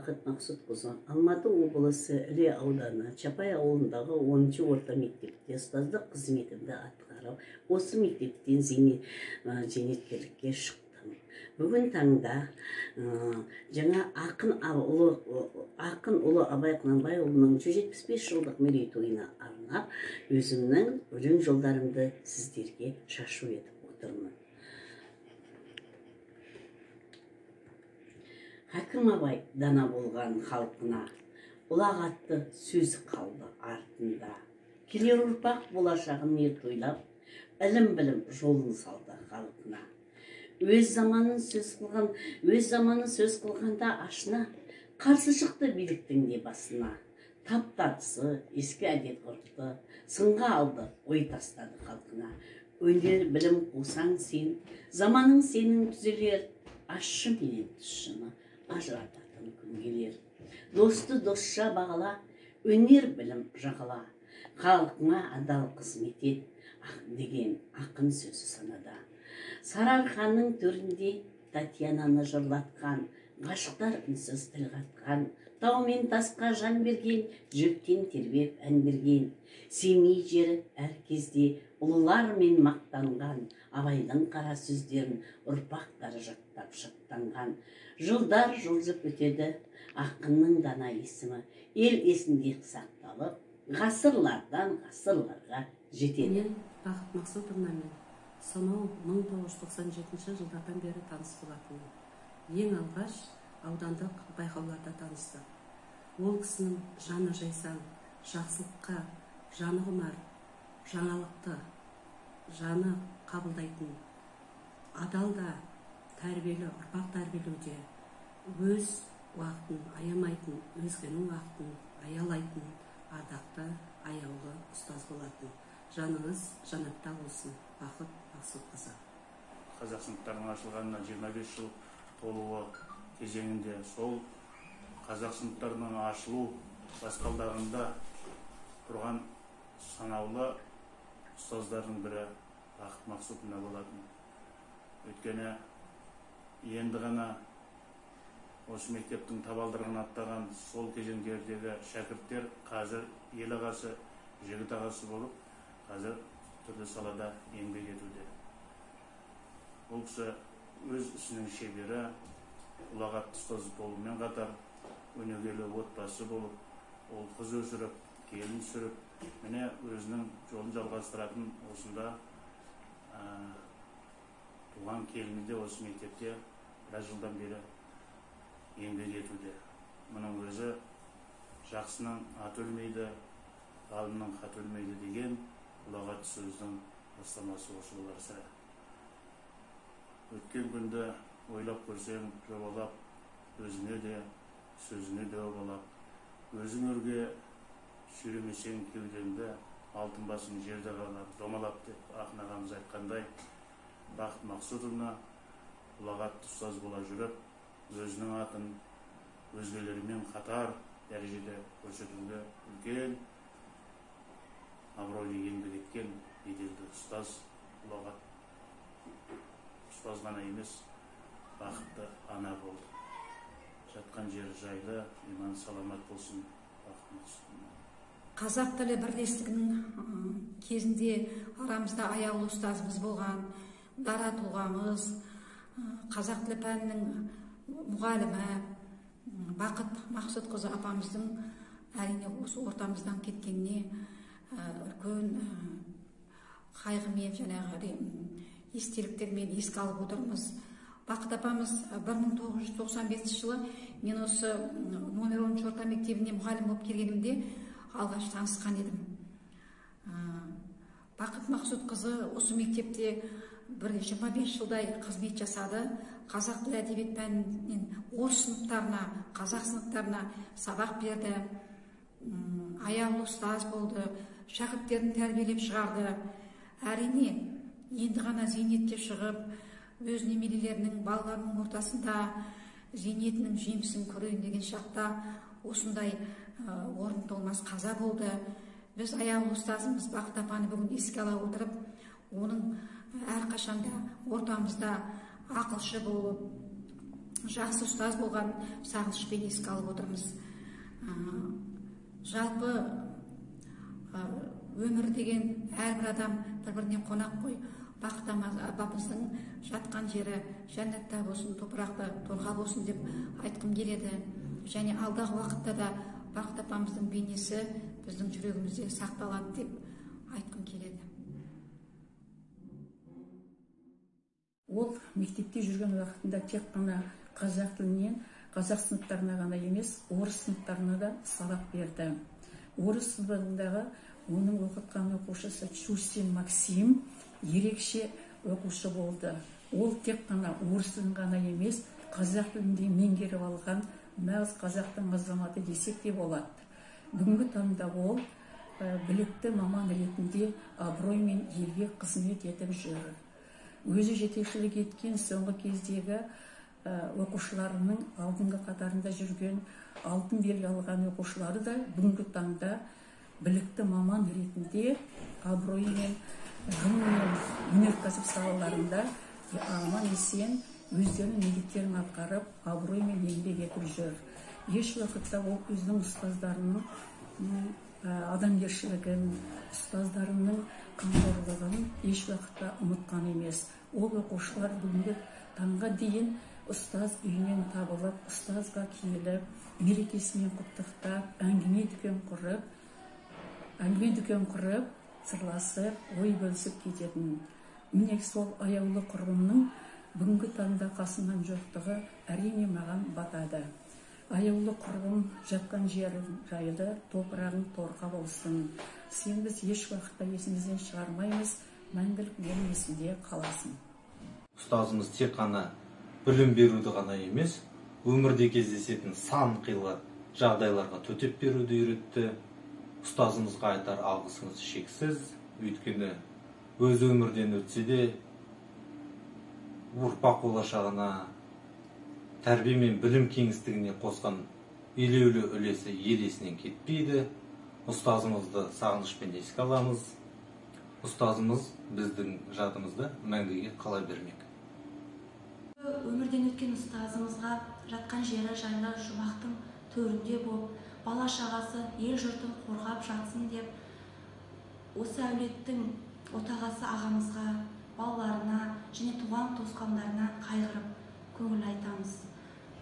Бақыт Мақсұтқызы Алматы облысы Іле ауданы Чапай ауылындағы 10-ші орта мектепте ұстаздық қызметімді атқарып, осы мектептен зейнеткерлікке шықтым. Бүгін таңда жаңа ақын ұлы Абай Құнанбайұлының 175 жылдық мерейтойына арнап, өзімнің өлең жолдарымды сіздерге шашу етіп отырмын. Хакім Абай дана болған халқына, ұлағатты сөзі қалды артында. Келер ұрпақ болашағын ерте ойлап, ілім-білім жолын салды халқына. Өз заманын сөз қылғанда ашына, қарсы шықты биліктің де басына. Таптатысы, ескі әдет ғұрпты, сынға алды, ой тастады халқына. Өнер білім қусаң сен, заманың сенің түзелер, ащы менен тұщыны ажырататын күн келер. Досты досша бағала, өнер білім жағала, халқыңа адал қызмет ет деген ақын сөзі санада. Сарыарқаның төрінде Татьянаны жырлатқан, ғашықтар үнсіз тіл қатқан, тау мен тасқа жан берген, жүктен тербеп ән берген. Семей жері әр кезде ұлылармен мақтанған, Абайдың қара сөздерін ұрпақтары жаттап шаттанған. Жылдар жылжып өтеді, ақынның дана есімі ел есінде сақталып, ғасырлардан ғасырларға жетеді. Мен Бақыт Мақсұтовнамен сонау 1997 жылдардан бері таныс болатынмын. Ең алғаш аудандық байқауларда таныстық. Ол кісінің жаны жайсаң, жақсылыққа, жаны құмар, жаңалықты, жаны қабылдайтын, адал да тәрбиелі, ұрпақ тәрбиелеуде өз уақытын аямайтын, өзгенің уақытын аялайтын, ардақты, аяулы ұстаз болатын. Жаныңыз жанатта болсын, Бақыт Мақсұтқызы. Қазақ сыныптарының ашылғанына 25 жыл толуы кезеңінде сол қазақ сыныптарының ашылу баспалдағында тұрған санаулы ұстаздардың бірі Бақыт Мақсұтовна болатын. Өйткені енді ғана осы мектептің табалдырығын аттаған сол кезеңдердегі шәкірттер қазір ел ағасы, жігіт ағасы болып, қазір түрлі салада еңбек етуде. Ол кісі өз ісінің шебері, ұлағатты ұстаз болумен қатар өнегелі отбасы болып, ол қыз өсіріп, келін сүріп, міне өзінің жолын жалғастыратын осында туған келіні де осы мектепте біраз жылдан бері еңбек етуде. Мұның өзі жақсының аты өлмейді, ғалымның хаты өлмейді деген ұлағатты сөздің бастамасы осы болар сірә. Өткен күнді ойлап көрсең, жобалап, өзіне де, сөзіне де обалап, өзің өрге сүйремесең кеудеңді, алтын басың жерде қалар домалап деп ақын ағамыз айтқандай, Бақыт Мақсұтовна ұлағатты ұстаз бола жүріп, өзінің атын өзгелермен қатар дәрежеде көрсетуге үлкен абыройлы еңбек еткен беделді ұстаз, ұлағат ұстаз ғана емес, бақытты ана болды. Жатқан жері жайлы, иман саламат болсын. Бақыт Мақсұтовна. Қазақ тілі бірлестігінің кезінде арамызда аяулы ұстазымыз болған, дара тұлғамыз, қазақ тілі пәнінің мұғалімі Бақыт Мақсұтқызы апамыздың әрине осы ортамыздан кеткеніне үлкен қайғымен жаңағы естеліктермен еске алып отырмыз. Бақыт апамыз 1995 жылы мен осы номер 10 орта мектебіне мұғалім болып келгенімде алғаш танысқан едім. Бақыт Мақсұтқызы осы мектепте 25 жылдай қызмет жасады. Қазақ тілі әдебиет пәнінен орыс сыныптарына, қазақ сыныптарына сабақ берді. Аяулы ұстаз болды, шәкірттерін тәрбиелеп шығарды. Әрине, енді ғана зейнетке шығып, өз немерелерінің, балаларының ортасында зейнетінің жемісін көрейін деген шақта осындай орын толмас қаза болды. Біз аяулы ұстазымыз Бақыт апаны бүгін еске ала отырып, оның әрқашанда ортамызда ақылшы болып, жақсы ұстаз болған сағынышпен еске алып отырмыз. Жалпы өмір деген әрбір адам бір-біріне қонақ қой. Бақыт апамыздың жатқан жері жәннатта болсын, топырақты торға болсын деп айтқым келеді. Және алдағы уақытта да Бақыт апамыздың бейнесі біздің жүрегімізде сақталады деп айтқым келеді. Ол мектепте жүрген уақытында тек қана қазақ тілінен қазақ сыныптарына ғана емес, орыс сыныптарына да сабақ берді. Орыс сыныбындағы оның оқытқан оқушысы Чусин Максим ерекше оқушы болды. Ол тек қана орыс тілін ғана емес, қазақ тілін де меңгеріп алған нағыз қазақтың азаматы десек те болады. Бүгінгі таңда ол білікті маман ретінде абыроймен елге қызмет етіп жүр. Өзі жетекшілік еткен соңғы кездегі оқушыларының алдыңғы қатарында жүрген, алтын белгі алған оқушылары да бүгінгі таңда білікті маман ретінде абыроймен ғылым мен өнеркәсіп салаларында аман есен өздерінің міндеттерін атқарып, абыроймен еңбек етіп жүр. Еш уақытта ол өзінің ұстаздарының адамгершілігін, ұстаздарының қамқорлығын еш уақытта ұмытқан емес. Ол оқушылар бүгінгі таңға дейін ұстаз үйінен табылып, ұстазға келіп, мерекесімен құттықтап, әңгіме дүкен құрып, сырласып, ой бөлісіп кететін. Міне сол аяулы құрбымның бүгінгі таңда қасынан жоқтығы әрине маған батады. Аяулы құрбым жатқан жерін жайлы, топырағың торқа болсын. Сен біз еш уақытта есімізден шығармаймыз, мәңгілік менің есімде қаласың. Ұстазымыз тек қана білім беруді ғана емес, өмірде кездесетін сан қилы жағдайларға төтеп беруді үйретті. Ұстазымызға айтар алғысымыз шексіз, өйткені өз өмірден өтсе де ұрпақ болашағына, тәрбие мен білім кеңістігіне қосқан елеулі үлесі ел есінен кетпейді. Ұстазымызды сағынышпен еске аламыз. Ұстазымыз біздің жадымызда мәңгіге қала бермек. Өмірден өткен ұстазымызға жатқан жері жайлы жұмақтың төрінде болып, бала шағасы ел жұртын қорғап жатсын деп, осы әулеттің отағасы ағамызға, балаларына және туған туысқандарына қайғырып көңіл айтамыз.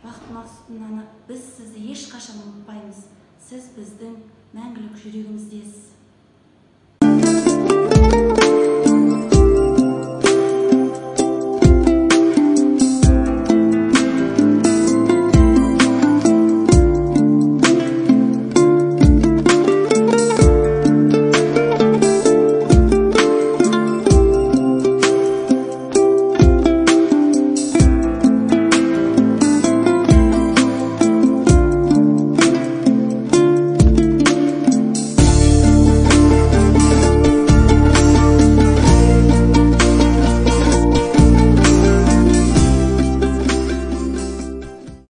Бақыт Мақсұт Мынаны біз сізді ешқашан ұмытпаймыз. Сіз біздің мәңгілік жүрегіміздесіз.